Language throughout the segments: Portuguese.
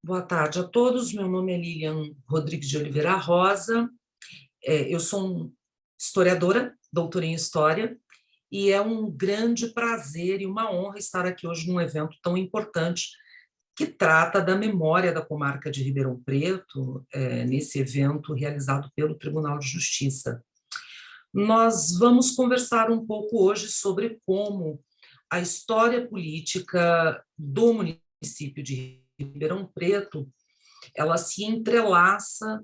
Boa tarde a todos. Meu nome é Lilian Rodrigues de Oliveira Rosa. Eu sou historiadora, doutora em História, e é um grande prazer e uma honra estar aqui hoje num evento tão importante que trata da memória da comarca de Ribeirão Preto, nesse evento realizado pelo Tribunal de Justiça. Nós vamos conversar um pouco hoje sobre como a história política do município de Ribeirão Preto ela se entrelaça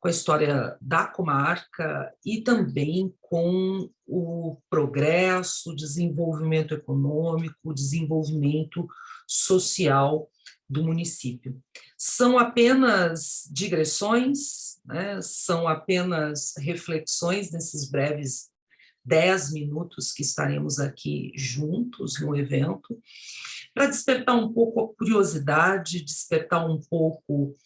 com a história da comarca e também com o progresso, o desenvolvimento econômico, o desenvolvimento social do município. São apenas digressões, né? São apenas reflexões nesses breves 10 minutos que estaremos aqui juntos no evento, para despertar um pouco a curiosidade, despertar um pouco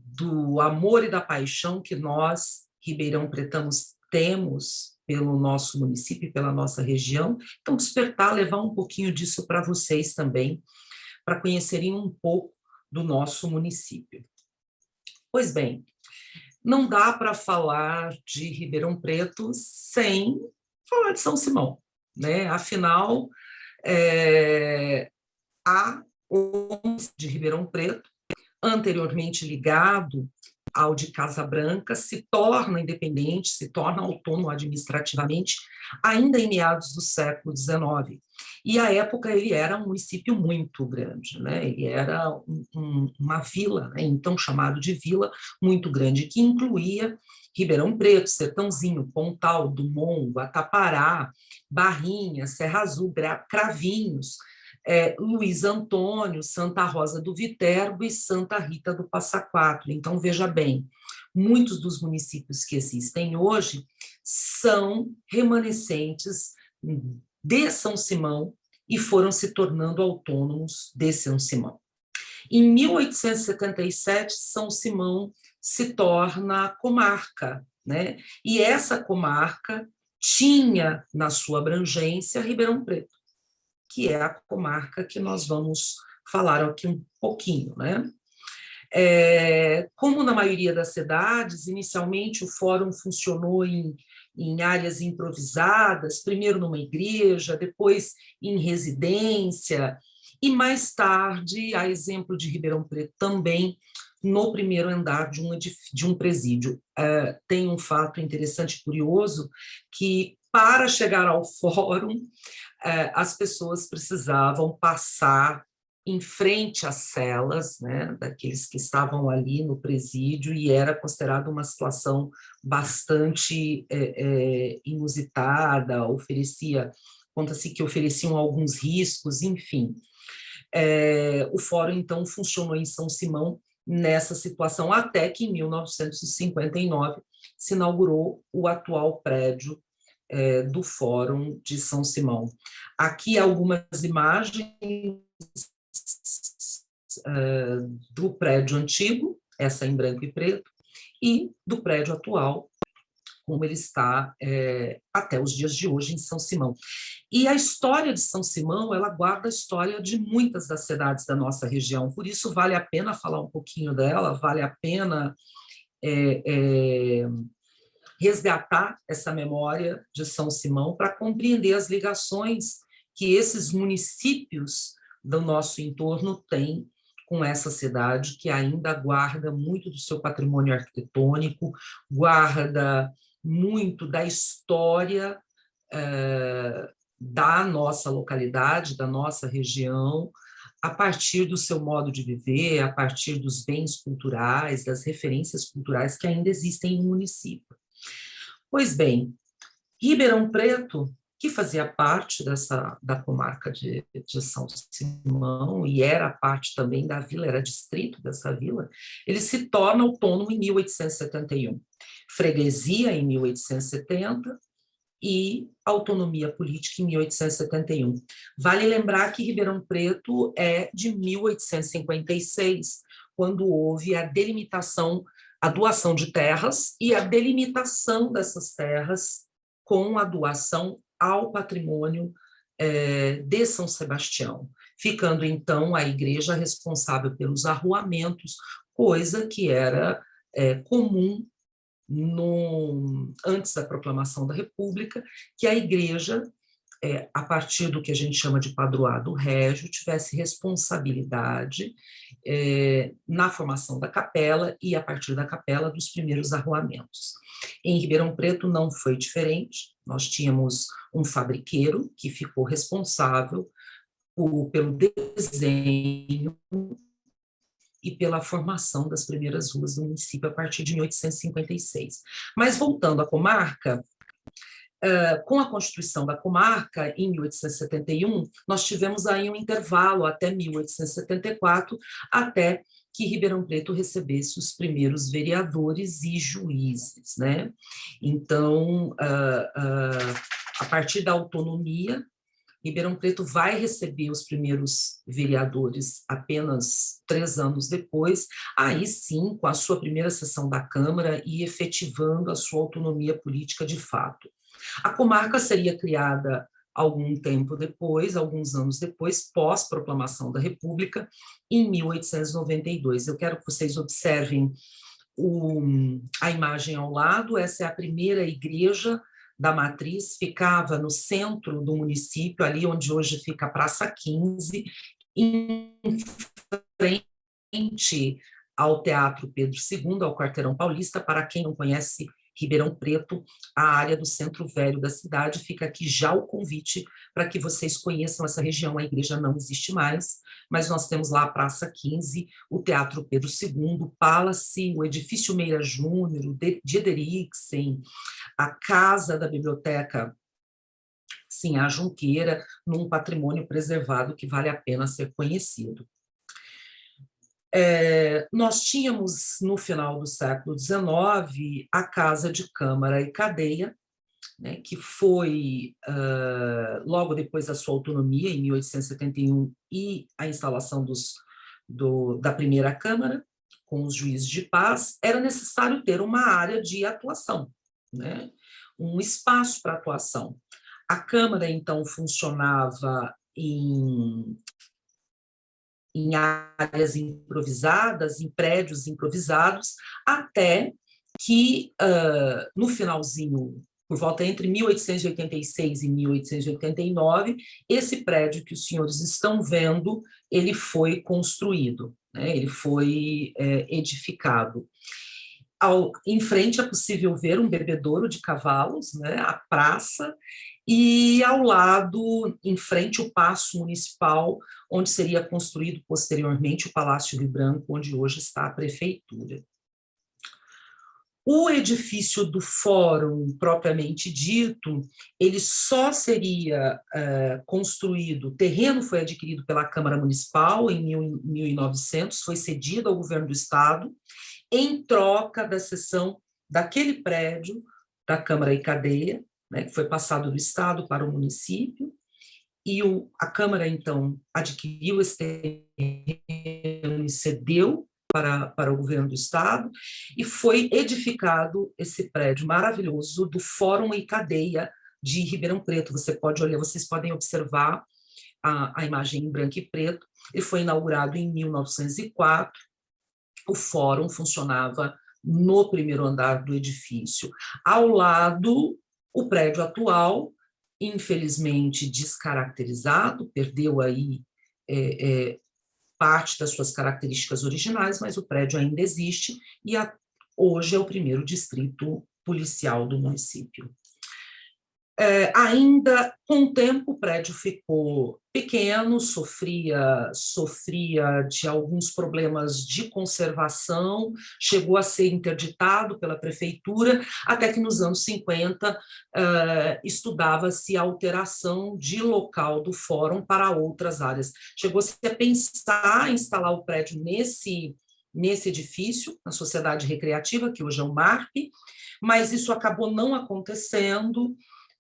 do amor e da paixão que nós, ribeirão-pretanos, temos pelo nosso município, pela nossa região. Então, despertar, levar um pouquinho disso para vocês também, para conhecerem um pouco do nosso município. Pois bem, não dá para falar de Ribeirão Preto sem falar de São Simão, né? Afinal, a ONS de Ribeirão Preto, anteriormente ligado ao de Casa Branca, se torna independente, se torna autônomo administrativamente, ainda em meados do século XIX. E, à época, ele era um município muito grande, né? Ele era uma vila, né? Então chamado de vila, muito grande, que incluía Ribeirão Preto, Sertãozinho, Pontal, Dumont, Guatapará, Barrinha, Serra Azul, Cravinhos, Luiz Antônio, Santa Rosa do Viterbo e Santa Rita do Passa Quatro. Então, veja bem, muitos dos municípios que existem hoje são remanescentes de São Simão e foram se tornando autônomos de São Simão. Em 1877, São Simão se torna comarca, né? E essa comarca tinha na sua abrangência Ribeirão Preto, que é a comarca que nós vamos falar aqui um pouquinho, né? Como na maioria das cidades, inicialmente o fórum funcionou em áreas improvisadas, primeiro numa igreja, depois em residência, e mais tarde, a exemplo de Ribeirão Preto, também no primeiro andar de um presídio. Tem um fato interessante e curioso, que para chegar ao fórum, as pessoas precisavam passar em frente às celas, né, daqueles que estavam ali no presídio, e era considerado uma situação bastante inusitada, conta-se que ofereciam alguns riscos, enfim. O fórum, então, funcionou em São Simão nessa situação, até que em 1959 se inaugurou o atual prédio do Fórum de São Simão. Aqui algumas imagens do prédio antigo, essa em branco e preto, e do prédio atual, como ele está até os dias de hoje em São Simão. E a história de São Simão, ela guarda a história de muitas das cidades da nossa região, por isso vale a pena falar um pouquinho dela, vale a pena resgatar essa memória de São Simão para compreender as ligações que esses municípios do nosso entorno têm com essa cidade, que ainda guarda muito do seu patrimônio arquitetônico, guarda muito da história da nossa localidade, da nossa região, a partir do seu modo de viver, a partir dos bens culturais, das referências culturais que ainda existem no município. Pois bem, Ribeirão Preto, que fazia parte da comarca de São Simão, e era parte também da vila, era distrito dessa vila, ele se torna autônomo em 1871, freguesia em 1870 e autonomia política em 1871. Vale lembrar que Ribeirão Preto é de 1856, quando houve a delimitação, a doação de terras e a delimitação dessas terras com a doação ao patrimônio de São Sebastião. ficando, então, a igreja responsável pelos arruamentos, coisa que era comum antes da proclamação da República, que a igreja, a partir do que a gente chama de padroado régio, tivesse responsabilidade na formação da capela e, a partir da capela, dos primeiros arruamentos. Em Ribeirão Preto não foi diferente, nós tínhamos um fabriqueiro que ficou responsável pelo desenho e pela formação das primeiras ruas do município a partir de 1856. Mas, voltando à comarca, com a constituição da comarca, em 1871, nós tivemos aí um intervalo até 1874, até que Ribeirão Preto recebesse os primeiros vereadores e juízes, né? Então, a partir da autonomia, Ribeirão Preto vai receber os primeiros vereadores apenas 3 anos depois, aí sim, com a sua primeira sessão da Câmara e efetivando a sua autonomia política de fato. A comarca seria criada algum tempo depois, alguns anos depois, pós-proclamação da República, em 1892. Eu quero que vocês observem a imagem ao lado. Essa é a primeira igreja da matriz, ficava no centro do município, ali onde hoje fica a Praça 15, em frente ao Teatro Pedro II, ao Quarteirão Paulista. Para quem não conhece Ribeirão Preto, a área do centro velho da cidade, fica aqui já o convite para que vocês conheçam essa região. A igreja não existe mais, mas nós temos lá a Praça 15, o Teatro Pedro II, o Palace, o Edifício Meira Júnior, o Diederiksen, a Casa da Biblioteca, sim, a Junqueira, num patrimônio preservado que vale a pena ser conhecido. Nós tínhamos, no final do século XIX, a Casa de Câmara e Cadeia, né, que foi, logo depois da sua autonomia, em 1871, e a instalação da primeira Câmara, com os juízes de paz, era necessário ter uma área de atuação, né, um espaço para atuação. A Câmara, então, funcionava em áreas improvisadas, em prédios improvisados, até que, no finalzinho, por volta entre 1886 e 1889, esse prédio que os senhores estão vendo, ele foi construído, né? Ele foi edificado. Em frente é possível ver um bebedouro de cavalos, né? A praça, e ao lado, em frente, o Paço Municipal, onde seria construído posteriormente o Palácio Rio Branco, onde hoje está a prefeitura. O edifício do Fórum, propriamente dito, ele só seria construído, o terreno foi adquirido pela Câmara Municipal em 1900, foi cedido ao governo do Estado, em troca da cessão daquele prédio da Câmara e Cadeia, né, que foi passado do Estado para o município, e a Câmara, então, adquiriu esse terreno e cedeu para o governo do Estado, e foi edificado esse prédio maravilhoso do Fórum e Cadeia de Ribeirão Preto. Vocês podem observar a imagem em branco e preto. Ele foi inaugurado em 1904, o Fórum funcionava no primeiro andar do edifício. Ao lado, o prédio atual, infelizmente descaracterizado, perdeu aí parte das suas características originais, mas o prédio ainda existe e hoje é o primeiro distrito policial do município. Ainda com o tempo, o prédio ficou pequeno, sofria de alguns problemas de conservação, chegou a ser interditado pela prefeitura, até que nos anos 50 estudava-se a alteração de local do fórum para outras áreas. Chegou-se a pensar em instalar o prédio nesse edifício, na Sociedade Recreativa, que hoje é o MARP, mas isso acabou não acontecendo,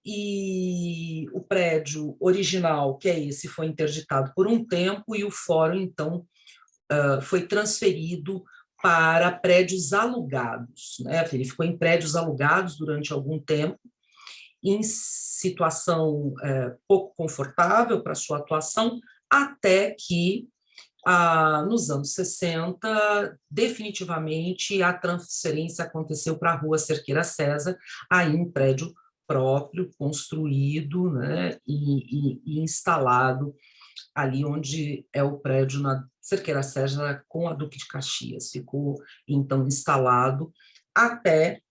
e o prédio original, que é esse, foi interditado por um tempo, e o fórum, então, foi transferido para prédios alugados, né? Ele ficou em prédios alugados durante algum tempo, em situação pouco confortável para sua atuação, até que, nos anos 60, definitivamente, a transferência aconteceu para a Rua Cerqueira César, aí um prédio próprio, construído, né, e instalado ali onde é o prédio na Cerqueira César com a Duque de Caxias. Ficou, então, instalado até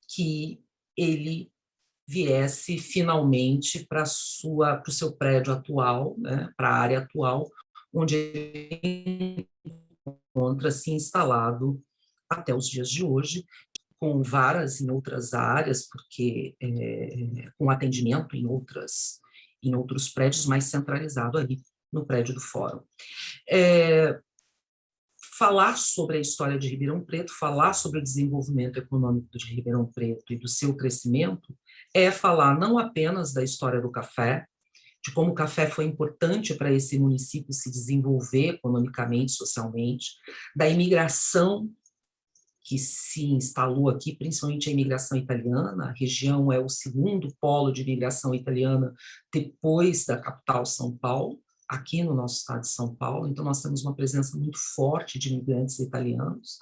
que ele viesse finalmente para o seu prédio atual, né, para a área atual, onde ele encontra-se instalado até os dias de hoje, com varas em outras áreas, porque com atendimento em outros prédios, mais centralizado ali no prédio do Fórum. Falar sobre a história de Ribeirão Preto, falar sobre o desenvolvimento econômico de Ribeirão Preto e do seu crescimento, é falar não apenas da história do café, de como o café foi importante para esse município se desenvolver economicamente, socialmente, da imigração que se instalou aqui, principalmente a imigração italiana. A região é o segundo polo de imigração italiana depois da capital São Paulo, aqui no nosso estado de São Paulo. Então, nós temos uma presença muito forte de imigrantes italianos.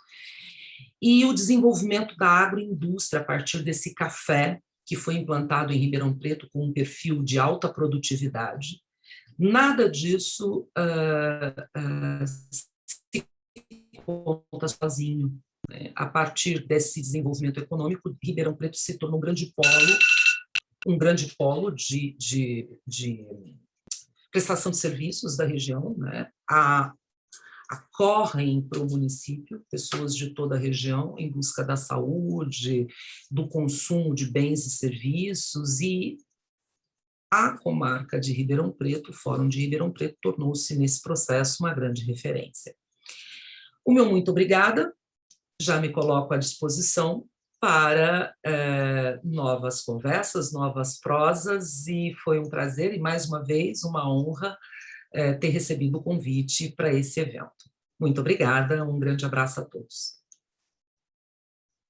E o desenvolvimento da agroindústria a partir desse café que foi implantado em Ribeirão Preto com um perfil de alta produtividade. Nada disso se conta sozinho. A partir desse desenvolvimento econômico, Ribeirão Preto se tornou um grande polo de prestação de serviços da região, né? Acorrem para o município pessoas de toda a região em busca da saúde, do consumo de bens e serviços, e a comarca de Ribeirão Preto, o Fórum de Ribeirão Preto, tornou-se nesse processo uma grande referência. O meu muito obrigada, já me coloco à disposição para novas conversas, novas prosas, e foi um prazer e, mais uma vez, uma honra ter recebido o convite para esse evento. Muito obrigada, um grande abraço a todos.